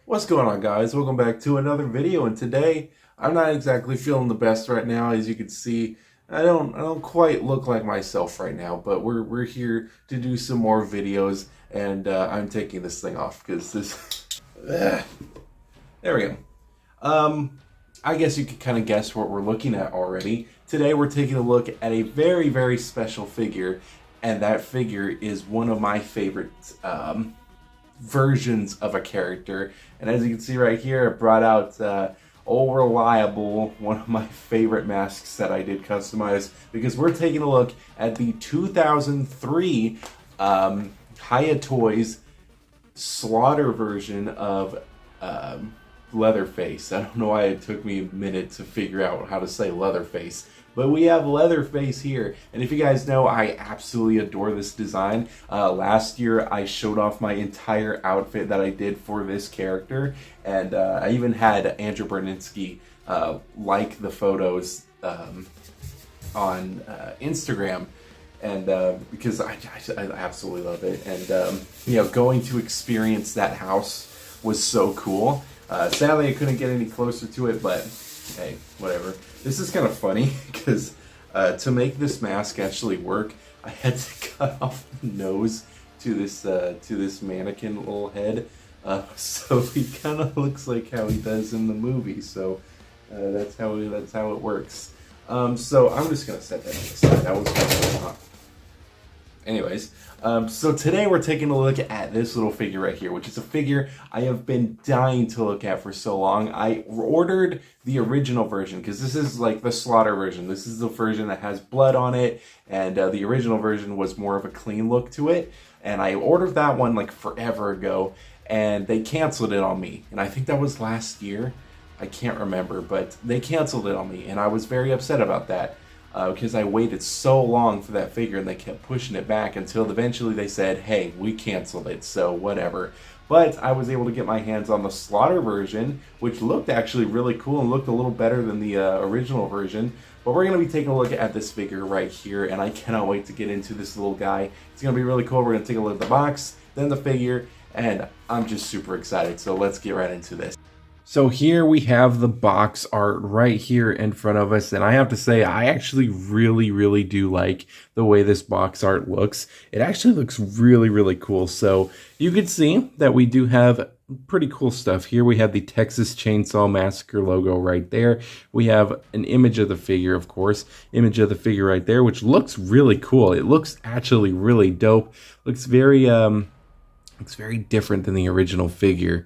What's going on, guys? Welcome back to another video, and today I'm not exactly feeling the best right now. As you can see, I don't quite look like myself right now, but we're here to do some more videos, and I'm taking this thing off because this there we go. I guess you could kind of guess what we're looking at already. Today we're taking a look at a very special figure, and that figure is one of my favorite versions of a character. And as you can see right here, I brought out Old Reliable, one of my favorite masks that I did customize, because we're taking a look at the 2003 Hiya Toys Slaughter version of Leatherface. I don't know why it took me a minute to figure out how to say Leatherface, but we have Leatherface here. And if you guys know, I absolutely adore this design. Last year I showed off my entire outfit that I did for this character, and I even had Andrew Berninski like the photos on Instagram, and because I absolutely love it. And you know, going to experience that house was so cool. Sadly, I couldn't get any closer to it, but hey, whatever. This is kind of funny because to make this mask actually work, I had to cut off the nose to this mannequin little head, so he kind of looks like how he does in the movie. So that's how it works. So I'm just gonna set that on the side. That was kind of anyways, so today we're taking a look at this little figure right here, which is a figure I have been dying to look at for so long. I ordered the original version because this is like the slaughter version. This is the version that has blood on it, and the original version was more of a clean look to it. And I ordered that one like forever ago, and they canceled it on me. And I think that was last year. I can't remember, but they canceled it on me, and I was very upset about that. Because I waited so long for that figure, and they kept pushing it back until eventually they said, hey, we canceled it, so whatever. But I was able to get my hands on the Slaughter version, which looked actually really cool and looked a little better than the original version. But we're going to be taking a look at this figure right here, and I cannot wait to get into this little guy. It's going to be really cool. We're going to take a look at the box, then the figure, and I'm just super excited. So let's get right into this. So here we have the box art right here in front of us, and I have to say I actually really do like the way this box art looks. It actually looks really cool. So you can see that we do have pretty cool stuff here. We have the Texas Chainsaw Massacre logo right there. We have an image of the figure, of course, image of the figure right there, which looks really cool. It looks actually really dope. Looks very different than the original figure.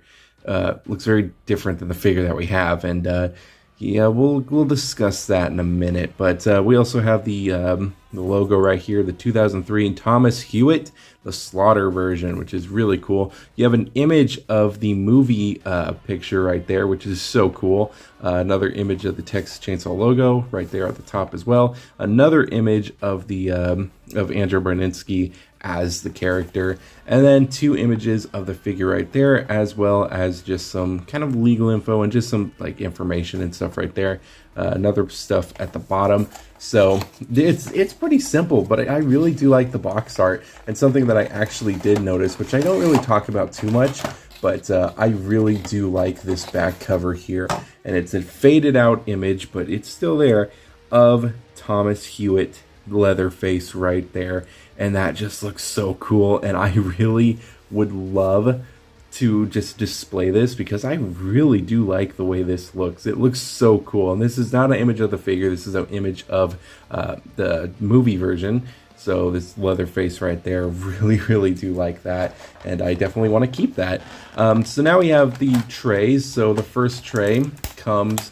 Looks very different than the figure that we have, and yeah, we'll discuss that in a minute. But we also have the logo right here, the 2003 Thomas Hewitt, the Slaughter version, which is really cool. You have an image of the movie picture right there, which is so cool. Another image of the Texas Chainsaw logo right there at the top as well. Another image of the of Andrew Berninski as the character, and then two images of the figure right there, as well as just some kind of legal info and just some like information and stuff right there. Another stuff at the bottom. So it's pretty simple, but I really do like the box art. And something that I actually did notice, which I don't really talk about too much, but I really do like this back cover here, and it's a faded out image, but it's still there, of Thomas Hewitt, Leatherface right there, and that just looks so cool. And I really would love to just display this because I really do like the way this looks. It looks so cool, and this is not an image of the figure, this is an image of the movie version. So this Leatherface right there, really do like that, and I definitely want to keep that. So now we have the trays. So the first tray comes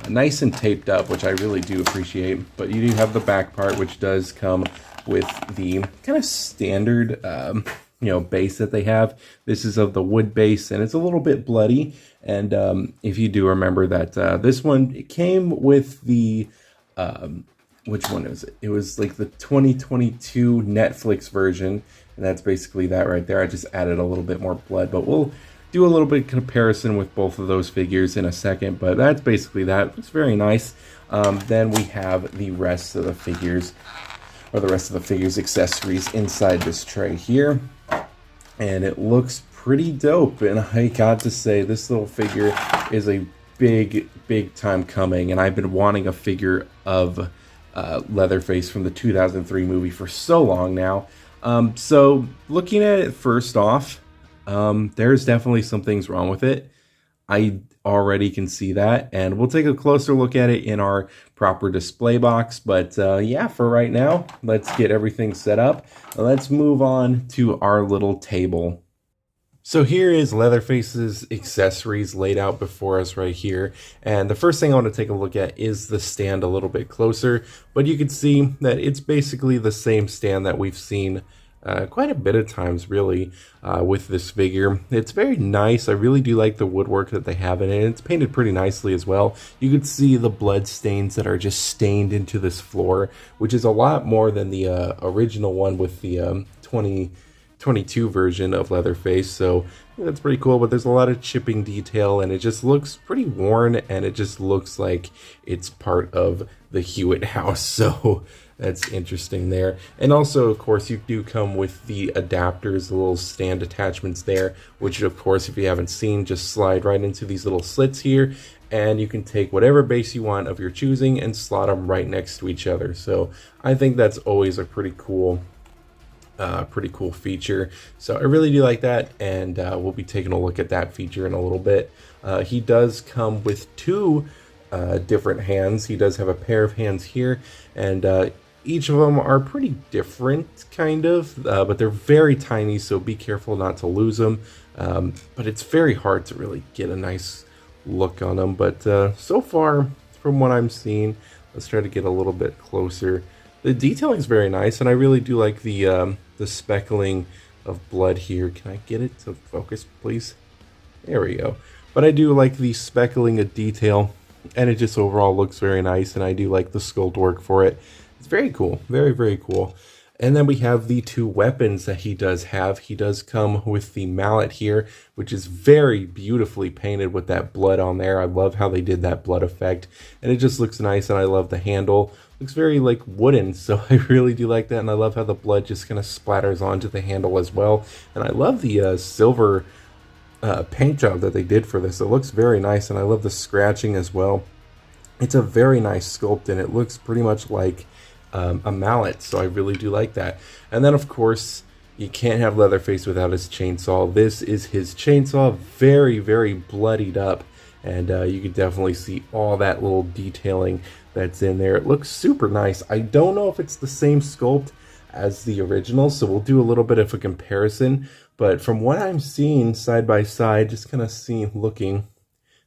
nice and taped up, which I really do appreciate, but you do have the back part, which does come with the kind of standard you know, base that they have. This is of the wood base, and it's a little bit bloody. And if you do remember that this one, it came with the which one is it? It was like the 2022 Netflix version, and that's basically that right there. I just added a little bit more blood, but we'll do a little bit of comparison with both of those figures in a second, but that's basically that. It's very nice. Then we have the rest of the figures, or the rest of the figures accessories inside this tray here, and it looks pretty dope, and I got to say, this little figure is a big time coming, and I've been wanting a figure of Leatherface from the 2003 movie for so long now. So looking at it first off, there's definitely some things wrong with it. I already can see that, and we'll take a closer look at it in our proper display box. But yeah, for right now, let's get everything set up. Let's move on to our little table. So here is Leatherface's accessories laid out before us right here. And the first thing I want to take a look at is the stand a little bit closer. But you can see that it's basically the same stand that we've seen quite a bit of times, really, with this figure. It's very nice. I really do like the woodwork that they have in it. It's painted pretty nicely as well. You can see the blood stains that are just stained into this floor, which is a lot more than the original one with the 2022 version of Leatherface. So that's pretty cool, but there's a lot of chipping detail, and it just looks pretty worn, and it just looks like it's part of the Hewitt house. So that's interesting there. And also, of course, you do come with the adapters, the little stand attachments there, which, of course, if you haven't seen, just slide right into these little slits here, and you can take whatever base you want of your choosing and slot them right next to each other. So I think that's always a pretty cool feature. So I really do like that, and we'll be taking a look at that feature in a little bit. He does come with two different hands. He does have a pair of hands here, and each of them are pretty different, kind of, but they're very tiny, so be careful not to lose them. But it's very hard to really get a nice look on them. But so far, from what I'm seeing, let's try to get a little bit closer. The detailing is very nice, and I really do like the speckling of blood here. Can I get it to focus, please? There we go. But I do like the speckling of detail, and it just overall looks very nice, and I do like the sculpt work for it. It's very cool. Very cool. And then we have the two weapons that he does have. He does come with the mallet here, which is very beautifully painted with that blood on there. I love how they did that blood effect, and it just looks nice, and I love the handle. Looks very like wooden, so I really do like that, and I love how the blood just kind of splatters onto the handle as well. And I love the silver paint job that they did for this. It looks very nice, and I love the scratching as well. It's a very nice sculpt, and it looks pretty much like a mallet, so I really do like that. And then, of course, you can't have Leatherface without his chainsaw. This is his chainsaw, very bloodied up, and you can definitely see all that little detailing that's in there. It looks super nice. I don't know if it's the same sculpt as the original, so we'll do a little bit of a comparison, but from what I'm seeing side by side, just kind of looking,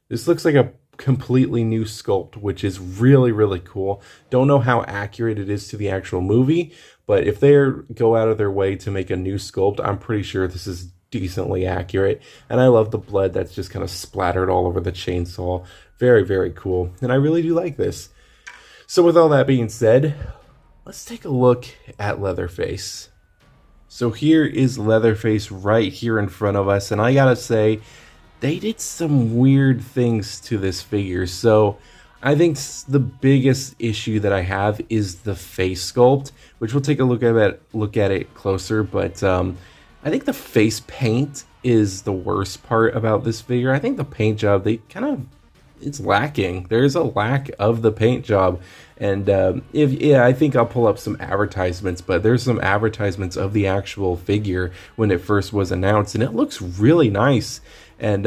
this looks like a completely new sculpt, which is really cool. Don't know how accurate it is to the actual movie, but if they go out of their way to make a new sculpt, I'm pretty sure this is decently accurate. And I love the blood that's just kind of splattered all over the chainsaw. Very cool, and I really do like this. So with all that being said, let's take a look at Leatherface. So here is Leatherface right here in front of us, and I gotta say, they did some weird things to this figure. So I think the biggest issue that I have is the face sculpt, which we'll take a look at it closer. But I think the face paint is the worst part about this figure. I think the paint job, it's lacking. There's a lack of the paint job. And I think I'll pull up some advertisements, but there's some advertisements of the actual figure when it first was announced, and it looks really nice. And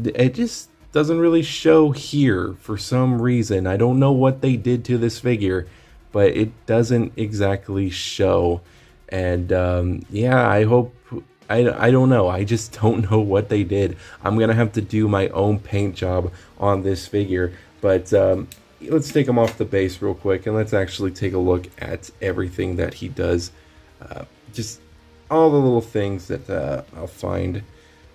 it just doesn't really show here for some reason. I don't know what they did to this figure, but it doesn't exactly show. And yeah, I hope, I don't know. I just don't know what they did. I'm going to have to do my own paint job on this figure. But let's take him off the base real quick, and let's actually take a look at everything that he does. Just all the little things that I'll find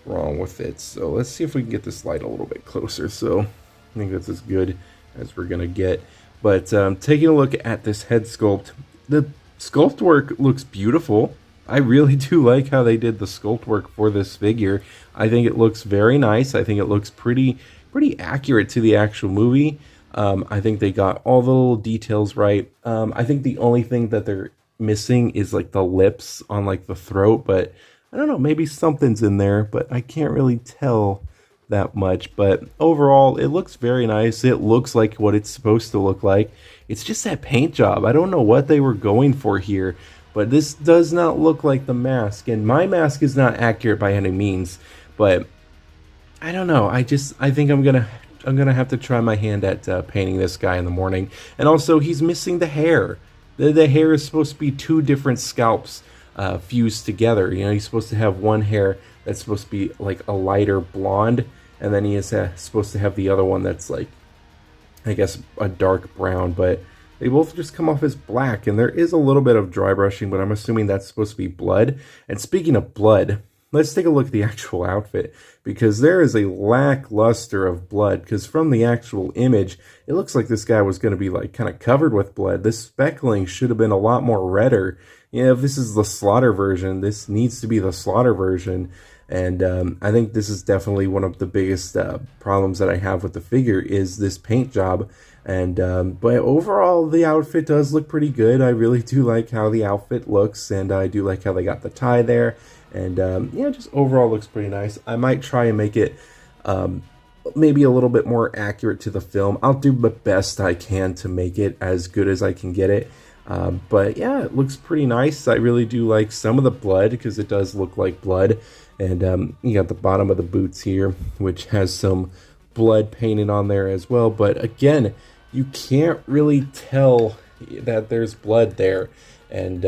wrong with it. So let's see if we can get this light a little bit closer. So I think that's as good as we're gonna get. But taking a look at this head sculpt, the sculpt work looks beautiful. I really do like how they did the sculpt work for this figure. I think it looks very nice. I think it looks pretty accurate to the actual movie. I think they got all the little details right. I think the only thing that they're missing is like the lips on like the throat, but I don't know, maybe something's in there, but I can't really tell that much. But overall, it looks very nice. It looks like what it's supposed to look like. It's just that paint job. I don't know what they were going for here, but this does not look like the mask. And my mask is not accurate by any means, but I don't know. I think I'm gonna have to try my hand at painting this guy in the morning. And also, he's missing the hair. The hair is supposed to be two different scalps fused together. You know, he's supposed to have one hair that's supposed to be like a lighter blonde, and then he is supposed to have the other one that's like, I guess, a dark brown. But they both just come off as black, and there is a little bit of dry brushing, but I'm assuming that's supposed to be blood. And speaking of blood, let's take a look at the actual outfit, because there is a lackluster of blood, because from the actual image, it looks like this guy was going to be like kind of covered with blood. This speckling should have been a lot more redder. Yeah, if this is the slaughter version, this needs to be the slaughter version. And I think this is definitely one of the biggest problems that I have with the figure is this paint job. And but overall, the outfit does look pretty good. I really do like how the outfit looks, and I do like how they got the tie there. And yeah, just overall looks pretty nice. I might try and make it maybe a little bit more accurate to the film. I'll do the best I can to make it as good as I can get it. But yeah, it looks pretty nice. I really do like some of the blood, because it does look like blood. And you got the bottom of the boots here, which has some blood painted on there as well. But again, you can't really tell that there's blood there. And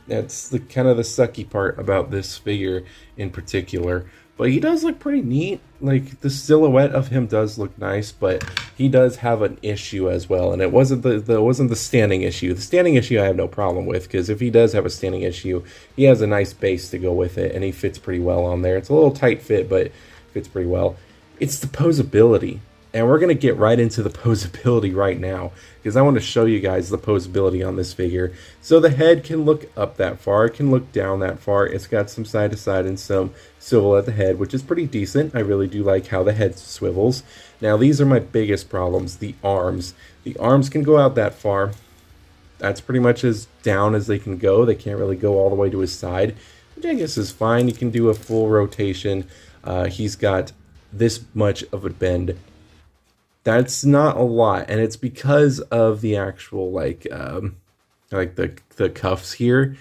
that's the kind of the sucky part about this figure in particular. But he does look pretty neat. Like, the silhouette of him does look nice, but he does have an issue as well. And it wasn't the standing issue. The standing issue I have no problem with, because if he does have a standing issue, he has a nice base to go with it, and he fits pretty well on there. It's a little tight fit, but fits pretty well. It's the posability. And we're going to get right into the posability right now, because I want to show you guys the posability on this figure. So the head can look up that far, it can look down that far. It's got some side to side and some swivel at the head, which is pretty decent. I really do like how the head swivels. Now these are my biggest problems, the arms. The arms can go out that far. That's pretty much as down as they can go. They can't really go all the way to his side, which I guess is fine. You can do a full rotation. He's got this much of a bend. That's not a lot, and it's because of the actual like the cuffs here.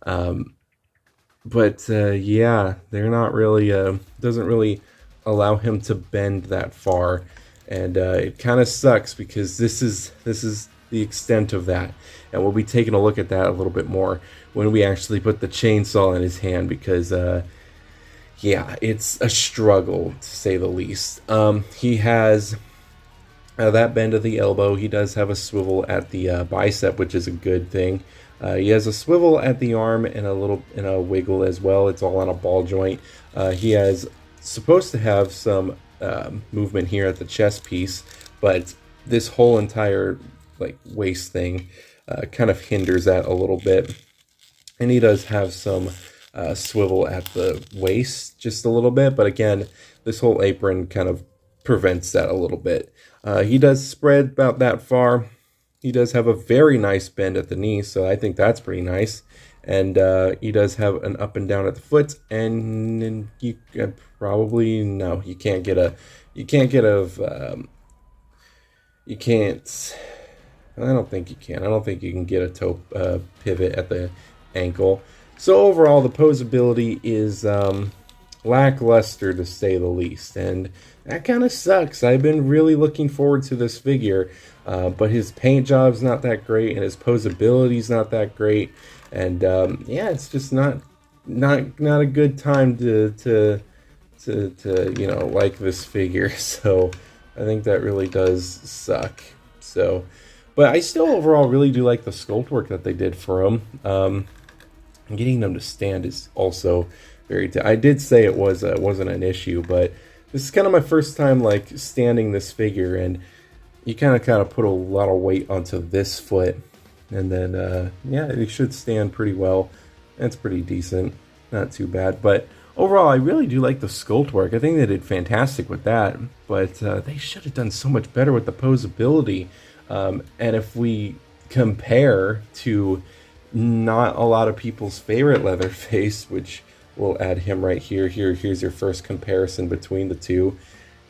But yeah, they're not really doesn't really allow him to bend that far, and it kind of sucks, because this is the extent of that. And we'll be taking a look at that a little bit more when we actually put the chainsaw in his hand, because yeah, it's a struggle to say the least. He has that bend of the elbow. He does have a swivel at the bicep, which is a good thing. He has a swivel at the arm and a wiggle as well. It's all on a ball joint. He has supposed to have some movement here at the chest piece, but this whole entire like waist thing kind of hinders that a little bit. And he does have some swivel at the waist just a little bit, but again, this whole apron kind of prevents that a little bit. He does spread about that far. He does have a very nice bend at the knee, so I think that's pretty nice. And he does have an up and down at the foot, and you probably no, you can't. I don't think you can. I don't think you can get a toe pivot at the ankle. So overall, the posability is lackluster, to say the least, and that kind of sucks. I've been really looking forward to this figure, but his paint job's not that great, and his posability's not that great, and yeah, it's just not a good time to you know, like this figure. So I think that really does suck. So, but I still overall really do like the sculpt work that they did for him. Getting them to stand is also very. I did say it wasn't an issue, but this is kind of my first time like standing this figure, and you kind of put a lot of weight onto this foot, and then yeah, it should stand pretty well. It's pretty decent, not too bad. But overall, I really do like the sculpt work. I think they did fantastic with that, but they should have done so much better with the posability. And if we compare to not a lot of people's favorite Leatherface, which We'll add him right here. Here's your first comparison between the two.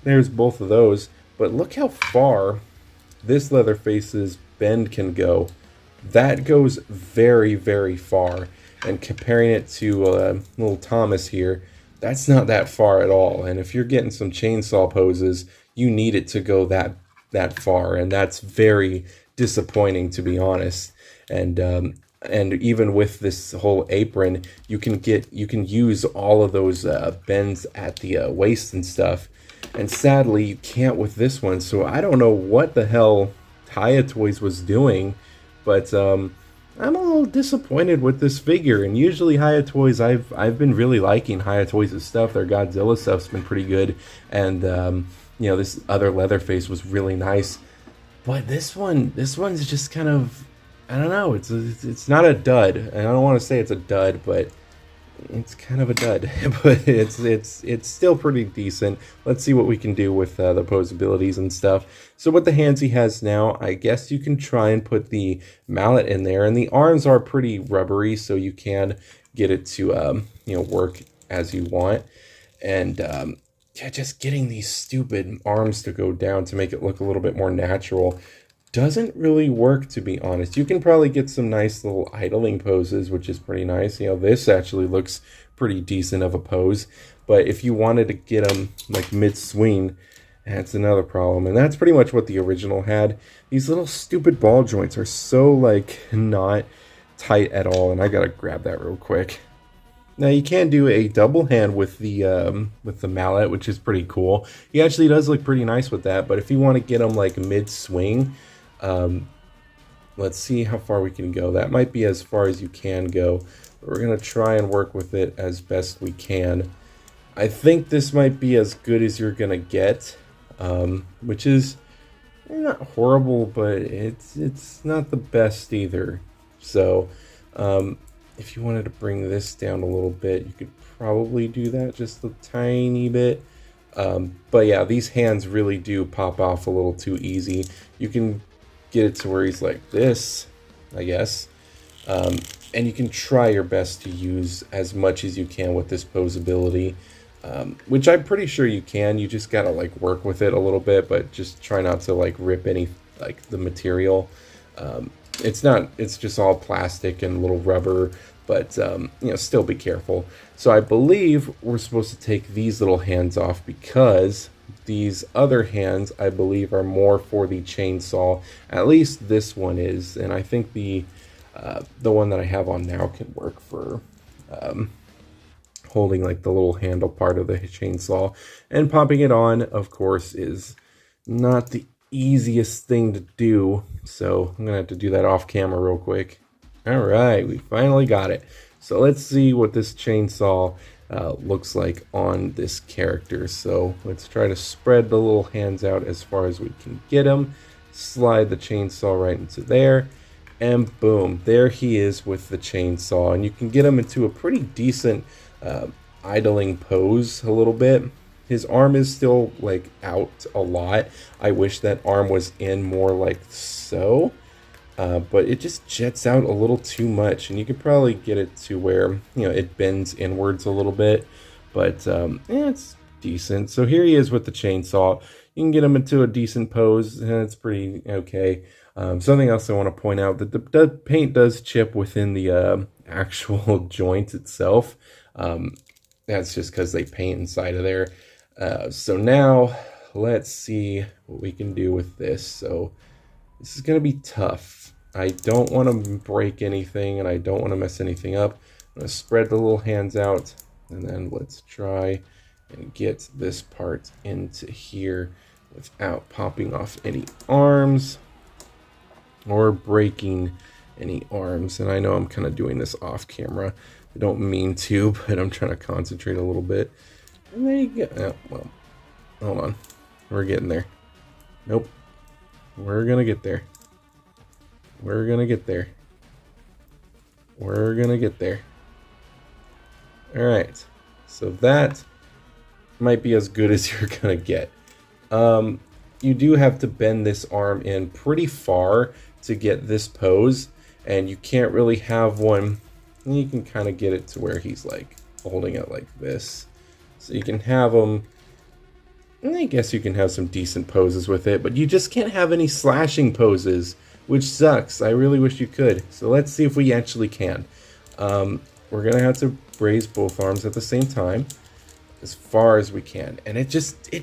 There's both of those. But look how far this Leatherface's bend can go. That goes very, very far. And comparing it to little Thomas here, that's not that far at all. And if you're getting some chainsaw poses, you need it to go that far, and that's very disappointing, to be honest. And even with this whole apron, you can use all of those bends at the waist and stuff. And sadly, you can't with this one. So I don't know what the hell Hiya Toys was doing, but I'm a little disappointed with this figure. And usually Hiya Toys, I've been really liking Hiya Toys' stuff. Their Godzilla stuff's been pretty good, and you know, this other Leatherface was really nice. But this one's just kind of, I don't know. It's not a dud, and I don't want to say it's a dud, but it's kind of a dud. But it's still pretty decent. Let's see what we can do with the posabilities and stuff. So with the hands he has now, I guess you can try and put the mallet in there, and the arms are pretty rubbery, so you can get it to you know, work as you want. And yeah, just getting these stupid arms to go down to make it look a little bit more natural doesn't really work, to be honest. You can probably get some nice little idling poses, which is pretty nice. You know, this actually looks pretty decent of a pose. But if you wanted to get them like mid-swing, that's another problem. And that's pretty much what the original had. These little stupid ball joints are so like not tight at all. And I gotta grab that real quick. Now you can do a double hand with the mallet, which is pretty cool. He actually does look pretty nice with that. But if you want to get them like mid-swing, let's see how far we can go. That might be as far as you can go, but we're gonna try and work with it as best we can. I think this might be as good as you're gonna get, which is not horrible, but it's not the best either. So if you wanted to bring this down a little bit, you could probably do that just a tiny bit. But yeah, these hands really do pop off a little too easy. You can get it to where he's like this, I guess. And you can try your best to use as much as you can with this posability, which I'm pretty sure you can. You just gotta like work with it a little bit, but just try not to like rip any like the material. It's just all plastic and little rubber, but you know, still be careful. So I believe we're supposed to take these little hands off, because these other hands, I believe, are more for the chainsaw. At least this one is, and I think the one that I have on now can work for holding like the little handle part of the chainsaw. And popping it on, of course, is not the easiest thing to do, so I'm gonna have to do that off camera real quick. All right, we finally got it. So let's see what this chainsaw looks like on this character. So let's try to spread the little hands out as far as we can get them. Slide the chainsaw right into there, and boom, there he is with the chainsaw. And you can get him into a pretty decent idling pose a little bit. His arm is still like out a lot. I wish that arm was in more like so. But it just jets out a little too much, and you could probably get it to where, you know, it bends inwards a little bit, but yeah, it's decent. So here he is with the chainsaw. You can get him into a decent pose, and it's pretty okay. Something else I want to point out, that the paint does chip within the actual joint itself. That's just because they paint inside of there. So now let's see what we can do with this. So this is going to be tough. I don't want to break anything, and I don't want to mess anything up. I'm going to spread the little hands out, and then let's try and get this part into here without popping off any arms or breaking any arms. And I know I'm kind of doing this off camera. I don't mean to, but I'm trying to concentrate a little bit. And there you go. Oh, well, hold on. We're getting there. Nope. We're going to get there. We're gonna get there. We're gonna get there. Alright. So that might be as good as you're gonna get. You do have to bend this arm in pretty far to get this pose. And you can't really have one. You can kind of get it to where he's like holding it like this. So you can have them, and I guess you can have some decent poses with it, but you just can't have any slashing poses, which sucks. I really wish you could. So let's see if we actually can. We're gonna have to raise both arms at the same time, as far as we can, and it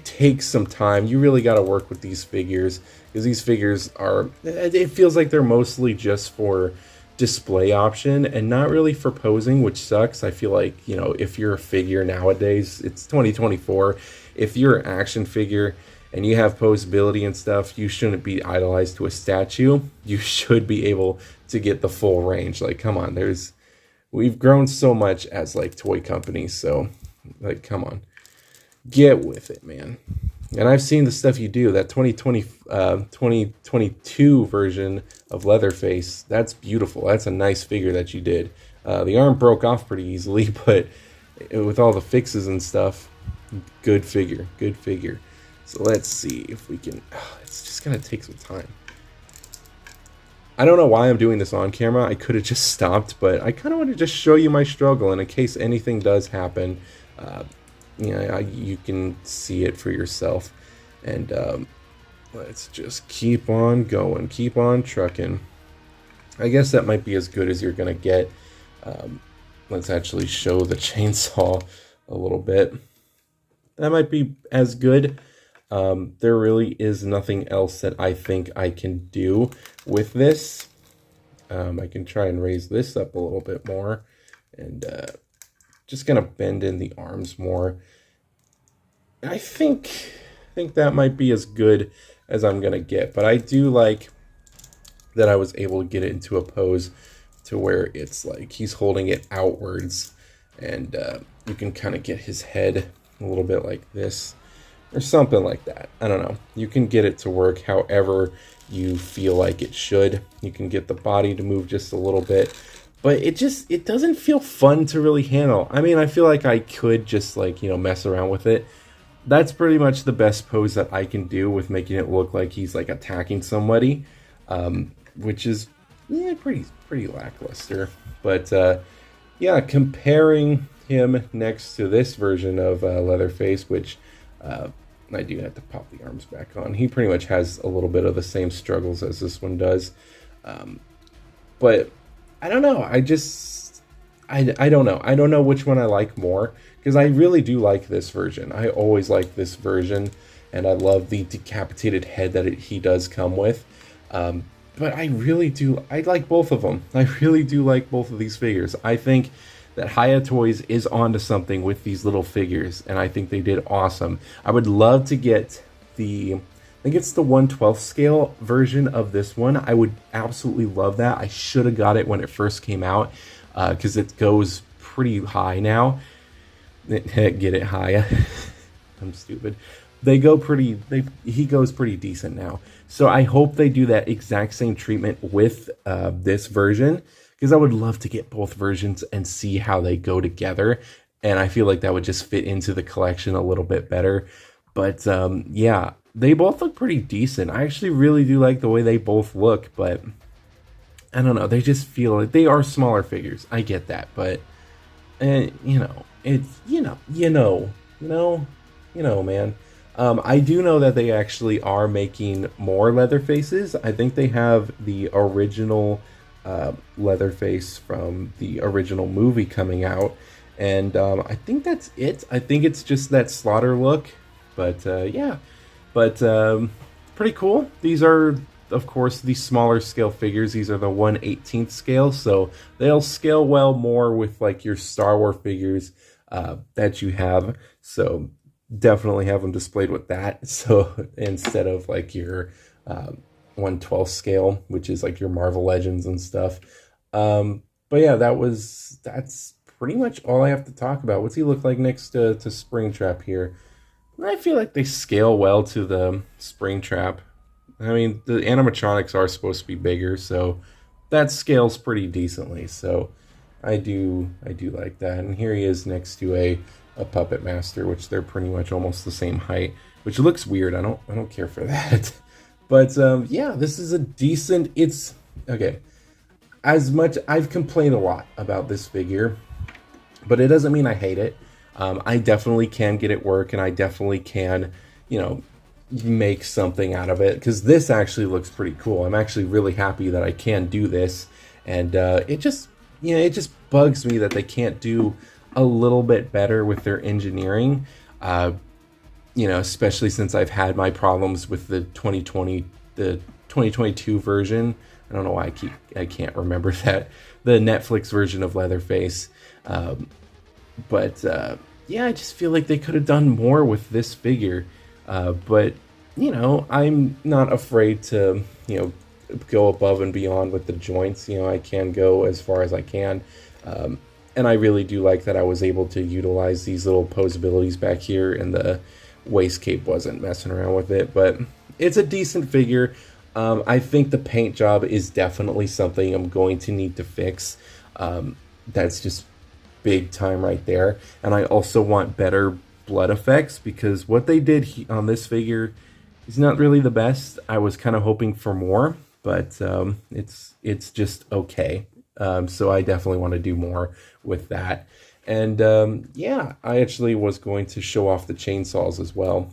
takes some time. You really got to work with these figures, because these figures are, it feels like they're mostly just for display option and not really for posing, which sucks. I feel like, you know, if you're a figure nowadays, it's 2024, if you're an action figure and you have posability and stuff, you shouldn't be idolized to a statue. You should be able to get the full range. Like, come on, we've grown so much as like toy companies, so like, come on, get with it, man. And I've seen the stuff you do. That 2022 version of Leatherface, that's beautiful. That's a nice figure that you did. The arm broke off pretty easily, but with all the fixes and stuff, good figure, good figure. So let's see if we can, it's just gonna take some time. I don't know why I'm doing this on camera. I could have just stopped, but I kind of want to just show you my struggle, and in case anything does happen, you know, you can see it for yourself. And let's just keep on going, keep on trucking. I guess that might be as good as you're gonna get. Let's actually show the chainsaw a little bit. That might be as good. There really is nothing else that I think I can do with this. I can try and raise this up a little bit more, and just gonna bend in the arms more. I think that might be as good as I'm gonna get, but I do like that I was able to get it into a pose to where it's like he's holding it outwards, and you can kind of get his head a little bit like this or something like that. I don't know. You can get it to work however you feel like it should. You can get the body to move just a little bit, but it doesn't feel fun to really handle. I mean, I feel like I could just, like, you know, mess around with it. That's pretty much the best pose that I can do with making it look like he's like attacking somebody, which is pretty lackluster. But yeah, comparing him next to this version of Leatherface, which I do have to pop the arms back on. He pretty much has a little bit of the same struggles as this one does. But I don't know. I don't know. I don't know which one I like more, because I really do like this version. I always like this version, and I love the decapitated head that he does come with. But I really do. I like both of them. I really do like both of these figures. I think that Hiya Toys is onto something with these little figures, and I think they did awesome. I would love to get I think it's the 1/12 scale version of this one. I would absolutely love that. I should have got it when it first came out, because it goes pretty high now. Get it, Hiya? I'm stupid. He goes pretty decent now. So I hope they do that exact same treatment with this version, because I would love to get both versions and see how they go together. And I feel like that would just fit into the collection a little bit better. But yeah, they both look pretty decent. I actually really do like the way they both look, but I don't know. They just feel like they are smaller figures. I get that, but you know, it's man. I do know that they actually are making more Leatherfaces. I think they have the original Leatherface from the original movie coming out, and I think that's it. I think it's just that slaughter look, but yeah, but pretty cool. These are, of course, the smaller scale figures. These are the 1/18 scale, so they'll scale well more with like your Star Wars figures that you have. So definitely have them displayed with that. So instead of like your 1/12 scale, which is like your Marvel Legends and stuff. But yeah, that's pretty much all I have to talk about. What's he look like next to Springtrap here? I feel like they scale well to the Springtrap. I mean, the animatronics are supposed to be bigger, so that scales pretty decently. So I do like that. And here he is next to a Puppet Master, which they're pretty much almost the same height, which looks weird. I don't care for that. But yeah, this is a decent. It's okay. As much I've complained a lot about this figure, But it doesn't mean I hate it. I definitely can get it work, and I definitely can, you know, make something out of it, because this actually looks pretty cool. I'm actually really happy that I can do this, and it just, you know, it just bugs me that they can't do a little bit better with their engineering. You know, especially since I've had my problems with the 2022 version. I don't know why I can't remember that, the Netflix version of Leatherface. But yeah, I just feel like they could have done more with this figure. But you know, I'm not afraid to, you know, go above and beyond with the joints. You know, I can go as far as I can. And I really do like that I was able to utilize these little posabilities back here, and the waist cape wasn't messing around with it. But it's a decent figure. I think the paint job is definitely something I'm going to need to fix. That's just big time right there. And I also want better blood effects, because what they did on this figure is not really the best. I was kind of hoping for more, but it's just okay. So I definitely want to do more with that. And yeah, I actually was going to show off the chainsaws as well,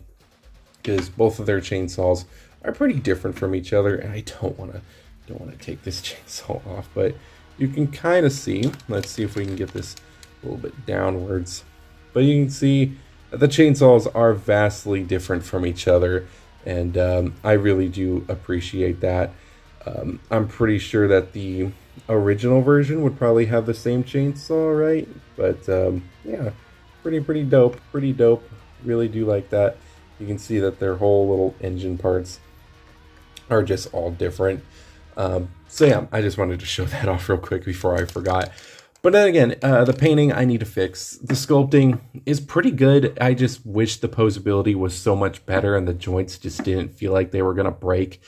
because both of their chainsaws are pretty different from each other, and I don't want to take this chainsaw off, but you can kind of see. Let's see if we can get this a little bit downwards. But you can see that the chainsaws are vastly different from each other, and I really do appreciate that. I'm pretty sure that the original version would probably have the same chainsaw, right? But yeah, pretty dope, really do like that. You can see that their whole little engine parts are just all different. So yeah, I just wanted to show that off real quick before I forgot. But then again, the painting I need to fix. The sculpting is pretty good. I just wish the posability was so much better and the joints just didn't feel like they were gonna break.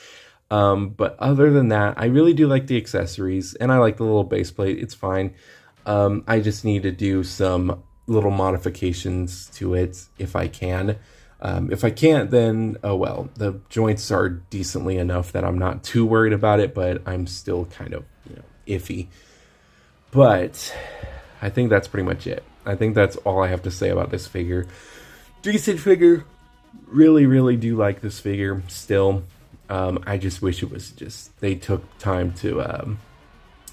But other than that, I really do like the accessories, and I like the little base plate. It's fine. I just need to do some little modifications to it if I can. If I can't, then oh well. The joints are decently enough that I'm not too worried about it, but I'm still kind of, you know, iffy. But I think that's pretty much it. I think that's all I have to say about this figure. Decent figure. Really do like this figure still. I just wish it was just, they took time to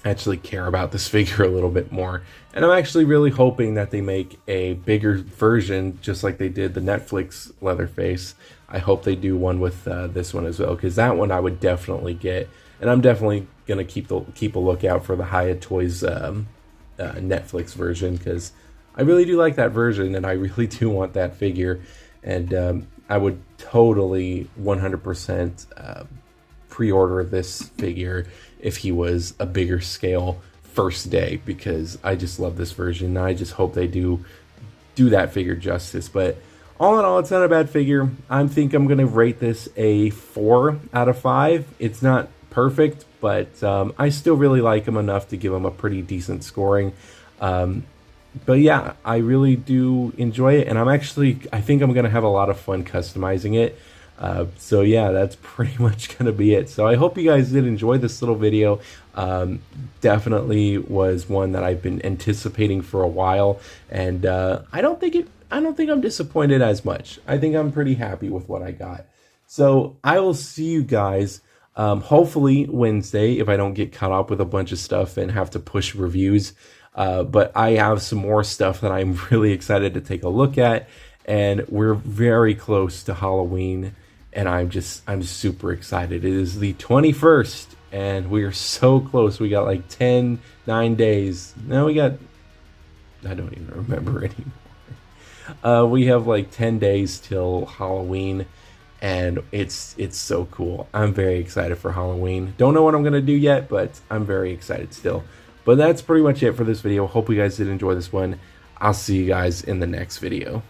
actually care about this figure a little bit more. And I'm actually really hoping that they make a bigger version, just like they did the Netflix Leatherface. I hope they do one with this one as well, because that one I would definitely get. And I'm definitely gonna keep a lookout for the Hiya Toys Netflix version, because I really do like that version, and I really do want that figure. And I would totally 100% pre-order this figure if he was a bigger scale first day, because I just love this version. I just hope they do that figure justice. But all in all, it's not a bad figure. I think I'm gonna rate this a 4 out of 5. It's not perfect, but I still really like him enough to give him a pretty decent scoring. But yeah, I really do enjoy it, and I think I'm gonna have a lot of fun customizing it. So yeah, that's pretty much gonna be it. So I hope you guys did enjoy this little video. Definitely was one that I've been anticipating for a while, and I don't think I'm disappointed as much. I think I'm pretty happy with what I got. So I will see you guys hopefully Wednesday, if I don't get caught up with a bunch of stuff and have to push reviews. But I have some more stuff that I'm really excited to take a look at, and we're very close to Halloween, and I'm super excited. It is the 21st, and we are so close. We got like 9 days. No, I don't even remember anymore. We have like 10 days till Halloween, and it's so cool. I'm very excited for Halloween. Don't know what I'm gonna do yet, but I'm very excited still. But that's pretty much it for this video. Hope you guys did enjoy this one. I'll see you guys in the next video.